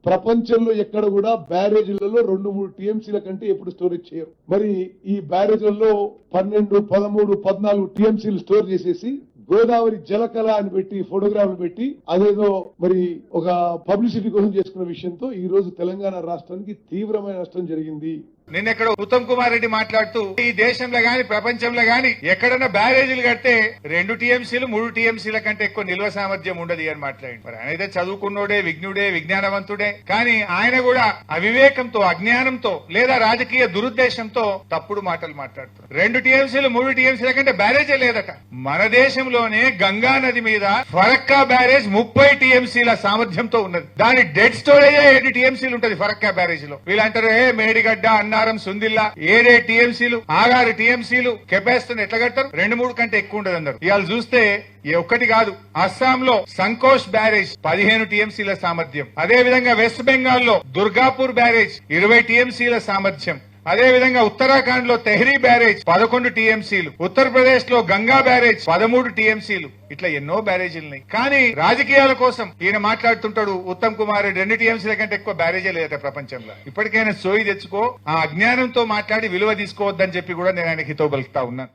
ప్రపంచంలో ఎక్కడ కూడా బ్యారేజీలలో 2-3 టీఎంసీల కంటే ఎప్పుడు స్టోరేజ్ చేయరు. మరి ఈ బ్యారేజీలలో 12, 13, 14 టీఎంసీలు స్టోర్ చేసేసి గోదావరి జలకళ అని పెట్టి ఫోటోగ్రాఫ్లు పెట్టి అదేదో మరి ఒక పబ్లిసిటీ కోసం చేసుకున్న విషయంతో ఈ రోజు తెలంగాణ రాష్ట్రానికి తీవ్రమైన నష్టం జరిగింది. నిన్నెక్కడ ఉత్తమ్ కుమార్ రెడ్డి మాట్లాడుతూ ఈ దేశంలో గాని ప్రపంచంలో గాని ఎక్కడన్నా బ్యారేజీలు కడితే 2 టీఎంసీలు 3 టీఎంసీల కంటే ఎక్కువ నిల్వ సామర్థ్యం ఉండదు అని మాట్లాడి. మరి ఆయన అయితే చదువుకున్నోడే, విజ్ఞుడే, విజ్ఞానవంతుడే, కానీ ఆయన కూడా అవివేకంతో, అజ్ఞానంతో లేదా రాజకీయ దురుద్దేశంతో తప్పుడు మాటలు మాట్లాడుతున్నారు. 2 టీఎంసీలు 3 టీఎంసీల కంటే బ్యారేజే లేదట. మన దేశంలోనే గంగా నది మీద ఫరక్కా బ్యారేజ్ 30 టీఎంసీల సామర్థ్యంతో ఉన్నది. దాని డెడ్ స్టోరేజ్ 7 టీఎంసీలు ఉంటది ఫరక్కా బ్యారేజ్ లో. వీళ్ళంటారు మేడిగడ్డ, అన్నారం, సుందిల్లా 7 టీఎంసీలు, 6 టీఎంసీలు కెపాసిటీని ఎట్లా కడతారు? 2-3 కంటే ఎక్కువ ఉండదు అన్నారు. ఇవాళ చూస్తే ఒక్కటి కాదు, అస్సాంలో సంకోష్ బ్యారేజ్ 15 టీఎంసీల సామర్థ్యం. అదే విధంగా వెస్ట్ బెంగాల్ లో దుర్గాపూర్ బ్యారేజ్ 20 టీఎంసీల సామర్థ్యం. అదే విధంగా ఉత్తరాఖండ్ లో తెహ్రీ బ్యారేజ్ 11 టీఎంసీలు, ఉత్తరప్రదేశ్ లో గంగా బ్యారేజ్ 13 టీఎంసీలు. ఇట్లా ఎన్నో బ్యారేజీలున్నాయి. కానీ రాజకీయాల కోసం ఈయన మాట్లాడుతుంటాడు ఉత్తమ్ కుమార్ రెడ్డి 2 టీఎంసీల కంటే ఎక్కువ బ్యారేజే లేదట ప్రపంచంలో. ఇప్పటికైనా సోయి తెచ్చుకో, ఆ అజ్ఞానంతో మాట్లాడి విలువ తీసుకోవద్దని చెప్పి కూడా నేను ఆయనకి హితవు పలుకుతా ఉన్నాను.